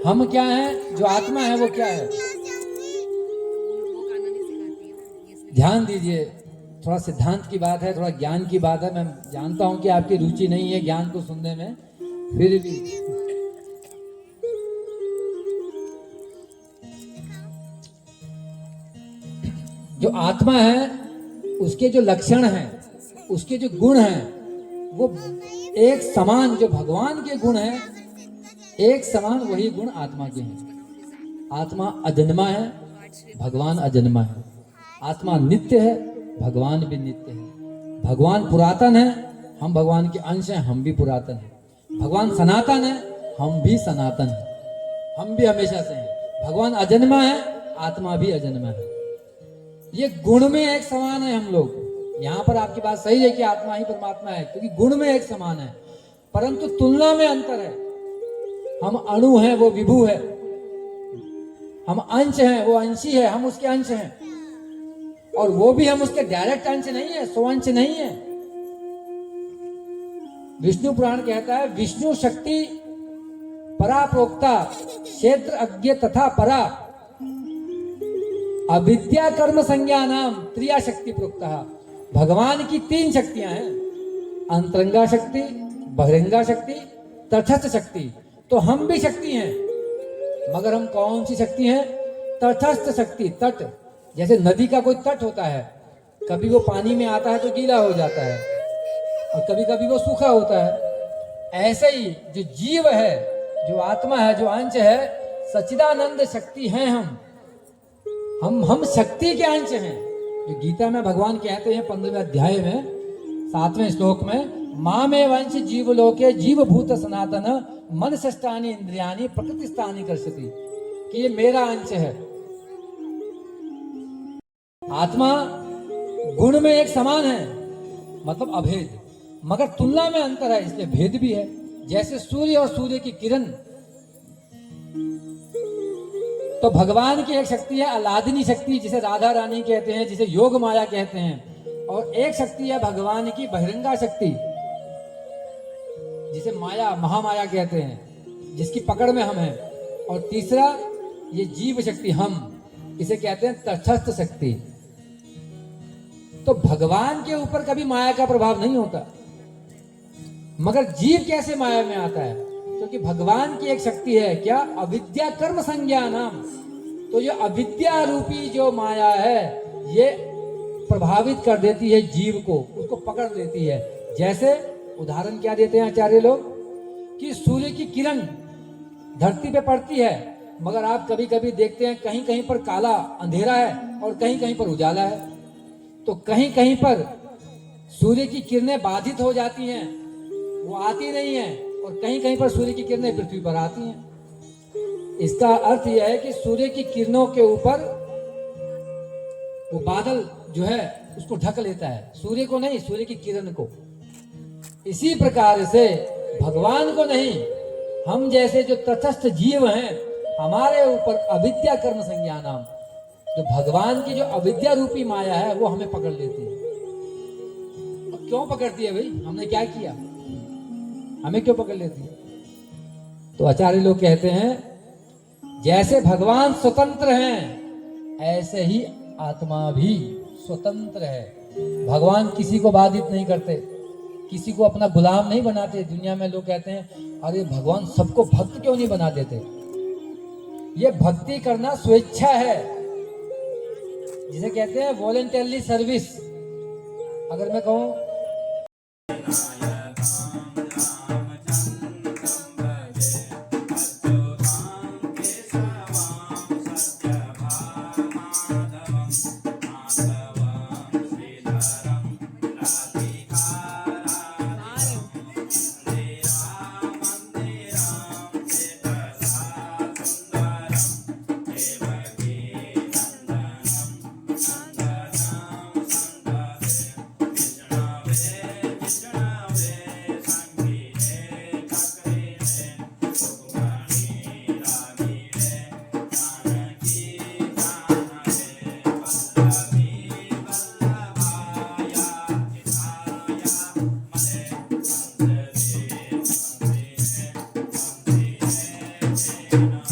हम क्या हैं, जो आत्मा है वो क्या है। ध्यान दीजिए, थोड़ा सिद्धांत की बात है, थोड़ा ज्ञान की बात है। मैं जानता हूं कि आपकी रुचि नहीं है ज्ञान को सुनने में, फिर भी जो आत्मा है उसके जो लक्षण हैं, उसके जो गुण हैं, वो एक समान, जो भगवान के गुण हैं एक समान, वही गुण आत्मा के हैं। आत्मा अजन्मा है, भगवान अजन्मा है। आत्मा नित्य है, भगवान भी नित्य है। भगवान पुरातन है, हम भगवान के अंश हैं, हम भी पुरातन हैं। भगवान सनातन है, हम भी सनातन हैं, हम भी हमेशा से हैं। भगवान अजन्मा है, आत्मा भी अजन्मा है। ये गुण में एक समान है हम लोग। यहाँ पर आपकी बात सही है कि आत्मा ही परमात्मा है, क्योंकि गुण में एक समान है, परंतु तुलना में अंतर है। हम अणु हैं, वो विभु है। हम अंश हैं, वो अंशी है, हम उसके अंश हैं। और वो भी हम उसके डायरेक्ट अंश नहीं है, स्वअंश नहीं है। विष्णु पुराण कहता है, विष्णु शक्ति परा प्रोक्ता क्षेत्र अज्ञ तथा परा अविद्या कर्म संज्ञा नाम त्रिया शक्ति प्रोक्ता। भगवान की 3 शक्तियां हैं, अंतरंगा शक्ति, बहिरंगा शक्ति, तटस्थ शक्ति। तो हम भी शक्ति हैं, मगर हम कौन सी शक्ति हैं? तटस्थ शक्ति। तट, जैसे नदी का कोई तट होता है, कभी वो पानी में आता है तो गीला हो जाता है और कभी कभी वो सूखा होता है। ऐसे ही जो जीव है, जो आत्मा है, जो अंश है, सच्चिदानंद शक्ति हैं। हम शक्ति के अंश हैं। जो गीता में भगवान कहते हैं 15वें अध्याय में 7वें श्लोक में, मामे वंश जीवलोके जीवभूत सनातन मन षष्ठानि इंद्रियानि प्रकृतिस्थानि कर्षति, कि ये मेरा अंश है। आत्मा गुण में एक समान है, मतलब अभेद, मगर तुलना में अंतर है, इसलिए भेद भी है। जैसे सूर्य और सूर्य की किरण, तो भगवान की एक शक्ति है अलादिनी शक्ति, जिसे राधा रानी कहते हैं, जिसे योग माया कहते हैं। और एक शक्ति है भगवान की बहिरंगा शक्ति, जिसे माया, महामाया कहते हैं, जिसकी पकड़ में हम हैं। और तीसरा ये जीव शक्ति, हम इसे कहते हैं तटस्थ शक्ति। तो भगवान के ऊपर कभी माया का प्रभाव नहीं होता, मगर जीव कैसे माया में आता है? क्योंकि भगवान की एक शक्ति है, क्या? अविद्या कर्म संज्ञा नाम। तो ये अविद्या रूपी जो माया है, ये प्रभावित कर देती है जीव को, उसको पकड़ लेती है। जैसे उदाहरण क्या देते हैं आचार्य लोग, कि सूर्य की किरण धरती पे पड़ती है, मगर आप कभी कभी देखते हैं कहीं कहीं पर काला अंधेरा है और कहीं कहीं पर उजाला है। तो कहीं कहीं पर सूर्य की किरणें बाधित हो जाती हैं, वो आती नहीं है, और कहीं कहीं पर सूर्य की किरणें पृथ्वी पर आती हैं। इसका अर्थ यह है कि सूर्य की किरणों के ऊपर वो बादल जो है उसको ढक लेता है, सूर्य को नहीं, सूर्य की किरण को। इसी प्रकार से भगवान को नहीं, हम जैसे जो तटस्थ जीव हैं, हमारे ऊपर अविद्या कर्म संज्ञा नाम, जो भगवान की जो अविद्या रूपी माया है, वो हमें पकड़ लेती है। और क्यों पकड़ती है भाई? हमने क्या किया? हमें क्यों पकड़ लेती है? तो आचार्य लोग कहते हैं, जैसे भगवान स्वतंत्र हैं, ऐसे ही आत्मा भी स्वतंत्र है। भगवान किसी को बाधित नहीं करते, किसी को अपना गुलाम नहीं बनाते। दुनिया में लोग कहते हैं, अरे भगवान सबको भक्त क्यों नहीं बना देते? ये भक्ति करना स्वेच्छा है, जिसे कहते हैं वॉलंटरी सर्विस। अगर मैं कहूं Krishna